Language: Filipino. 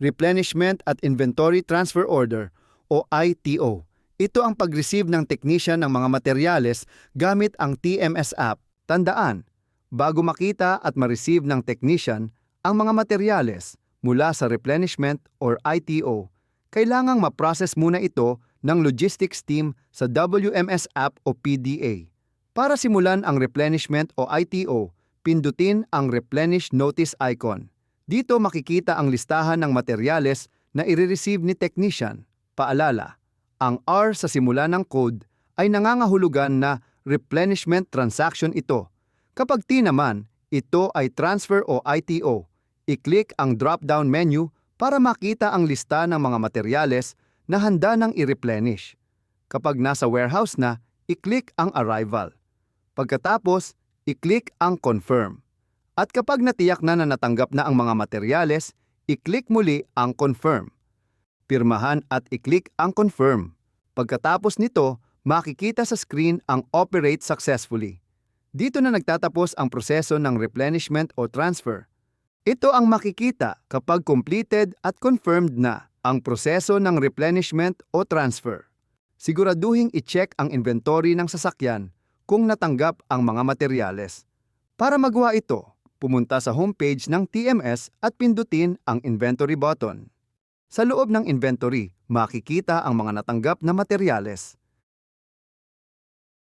Replenishment at Inventory Transfer Order o ITO. Ito ang pag-receive ng technician ng mga materyales gamit ang TMS app. Tandaan, bago makita at ma-receive ng technician ang mga materyales mula sa replenishment or ITO, kailangang ma-process muna ito ng logistics team sa WMS app o PDA. Para simulan ang replenishment o ITO, pindutin ang Replenish Notice icon. Dito makikita ang listahan ng materyales na i-receive ni technician. Paalala, ang R sa simula ng code ay nangangahulugan na replenishment transaction ito. Kapag T naman, ito ay transfer o ITO. I-click ang drop-down menu para makita ang lista ng mga materyales na handa nang i-replenish. Kapag nasa warehouse na, i-click ang arrival. Pagkatapos, i-click ang confirm. At kapag natiyak na natanggap na ang mga materyales, i-click muli ang confirm. Pirmahan at i-click ang confirm. Pagkatapos nito, makikita sa screen ang operate successfully. Dito na nagtatapos ang proseso ng replenishment o transfer. Ito ang makikita kapag completed at confirmed na ang proseso ng replenishment o transfer. Siguraduhing i-check ang inventory ng sasakyan kung natanggap ang mga materyales. Para magawa ito, pumunta sa homepage ng TMS at pindutin ang Inventory button. Sa loob ng inventory, makikita ang mga natanggap na materyales.